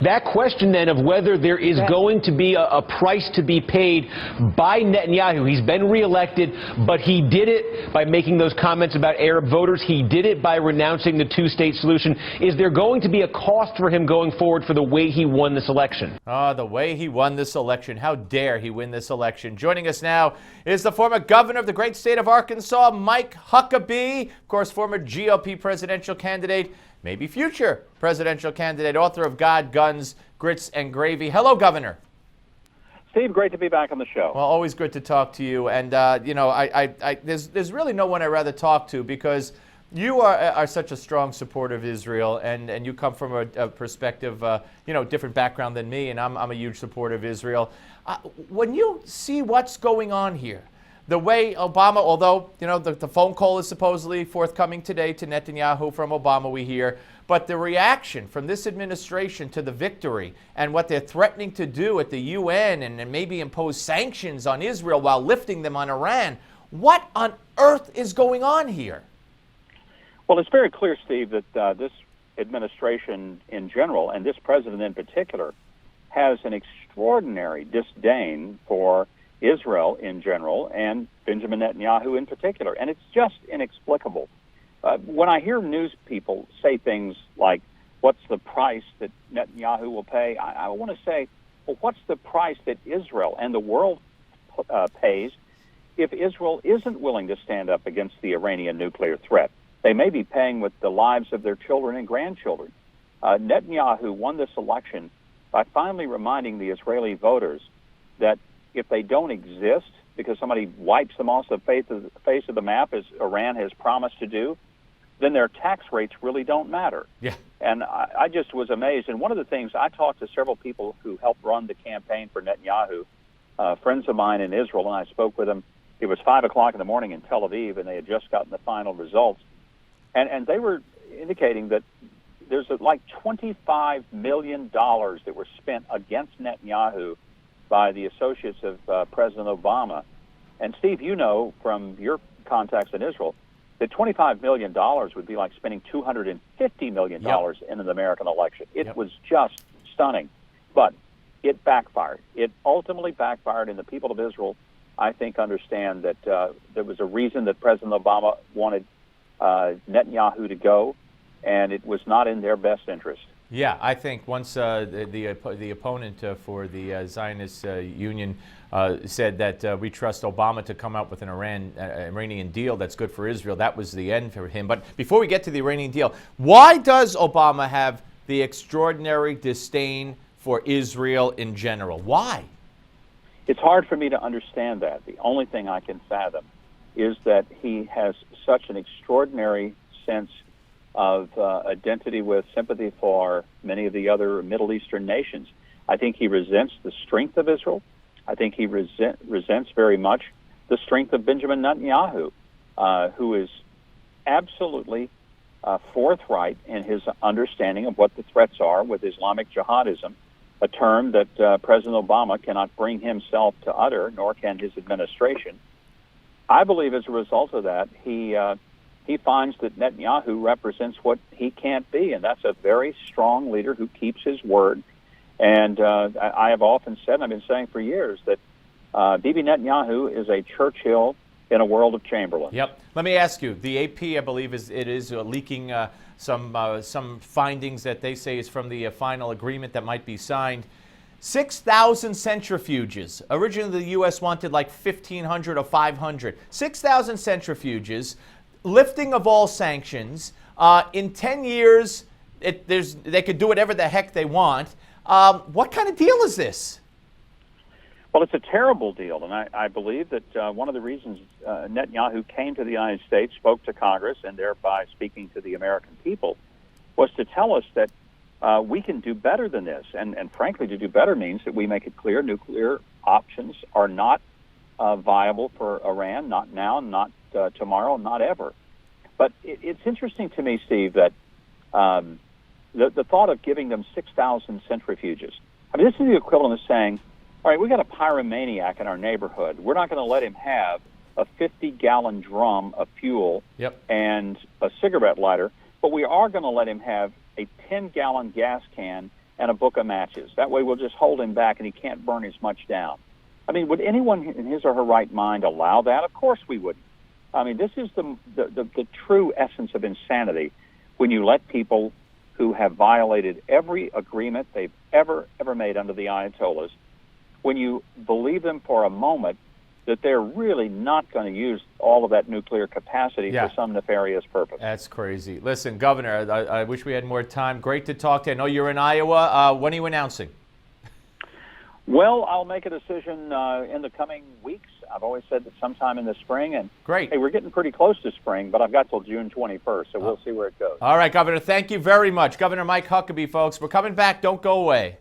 That question then of whether there is going to be a price to be paid by Netanyahu. He's been reelected, but he did it by making those comments about Arab voters. He did it by renouncing the two-state solution. Is there going to be a cost for him going forward for the way he won this election? The way he won this election. How dare he win this election? Joining us now is the former governor of the great state of Arkansas, Mike Huckabee, of course, former GOP presidential candidate, maybe future presidential candidate, author of God, Guns, Grits, and Gravy. Hello, Governor. Steve, great to be back on the show. Well, always good to talk to you. And, there's really no one I'd rather talk to because you are such a strong supporter of Israel, and you come from a perspective, different background than me, and I'm a huge supporter of Israel. When you see what's going on here, the way Obama, although, the phone call is supposedly forthcoming today to Netanyahu from Obama, we hear, but the reaction from this administration to the victory and what they're threatening to do at the UN and maybe impose sanctions on Israel while lifting them on Iran, what on earth is going on here? Well, it's very clear, Steve, that this administration in general, and this president in particular, has an extraordinary disdain for Israel in general and Benjamin Netanyahu in particular. And it's just inexplicable. When I hear news people say things like, what's the price that Netanyahu will pay? I want to say, well, what's the price that Israel and the world pays if Israel isn't willing to stand up against the Iranian nuclear threat? They may be paying with the lives of their children and grandchildren. Netanyahu won this election by finally reminding the Israeli voters that if they don't exist because somebody wipes them off the face of the map, as Iran has promised to do, then their tax rates really don't matter. Yeah. And I just was amazed. And one of the things, I talked to several people who helped run the campaign for Netanyahu, friends of mine in Israel, and I spoke with them. It was 5 o'clock in the morning in Tel Aviv, and they had just gotten the final results. And they were indicating that there's like $25 million that were spent against Netanyahu by the associates of President Obama. And Steve, you know from your contacts in Israel that $25 million would be like spending $250 million in an American election. It was just stunning. But it backfired. It ultimately backfired, and the people of Israel, I think, understand that there was a reason that President Obama wanted Netanyahu to go, and it was not in their best interest. Yeah, I think once the opponent for the Zionist Union said that we trust Obama to come out with an Iranian deal that's good for Israel, that was the end for him. But before we get to the Iranian deal, why does Obama have the extraordinary disdain for Israel in general? Why? It's hard for me to understand that. The only thing I can fathom is that he has such an extraordinary sense of identity with sympathy for many of the other Middle Eastern nations. I think he resents the strength of Israel. I think he resents very much the strength of Benjamin Netanyahu, who is absolutely forthright in his understanding of what the threats are with Islamic jihadism, a term that President Obama cannot bring himself to utter, nor can his administration. I believe as a result of that, he finds that Netanyahu represents what he can't be, and that's a very strong leader who keeps his word. And I have often said, and I've been saying for years, that Bibi Netanyahu is a Churchill in a world of Chamberlain. Yep. Let me ask you, the AP, I believe, is leaking some findings that they say is from the final agreement that might be signed. 6,000 centrifuges. Originally, the U.S. wanted like 1,500 or 500. 6,000 centrifuges, lifting of all sanctions. In 10 years, they could do whatever the heck they want. What kind of deal is this? Well, it's a terrible deal, and I believe that one of the reasons Netanyahu came to the United States, spoke to Congress, and thereby speaking to the American people, was to tell us that we can do better than this. And frankly, to do better means that we make it clear nuclear options are not viable for Iran, not now, not tomorrow, not ever. But it's interesting to me, Steve, that the thought of giving them 6,000 centrifuges. I mean, this is the equivalent of saying, all right, we got a pyromaniac in our neighborhood. We're not going to let him have a 50-gallon drum of fuel and a cigarette lighter, but we are going to let him have a 10-gallon gas can and a book of matches. That way we'll just hold him back and he can't burn as much down. I mean, would anyone in his or her right mind allow that? Of course we wouldn't. I mean, this is the true essence of insanity, when you let people who have violated every agreement they've ever made under the Ayatollahs, when you believe them for a moment that they're really not going to use all of that nuclear capacity for some nefarious purpose. That's crazy. Listen, Governor, I wish we had more time. Great to talk to you. I know you're in Iowa. When are you announcing? Well, I'll make a decision in the coming weeks. I've always said that sometime in the spring. And great. Hey, we're getting pretty close to spring, but I've got till June 21st, so we'll see where it goes. All right, Governor, thank you very much. Governor Mike Huckabee, folks. We're coming back. Don't go away.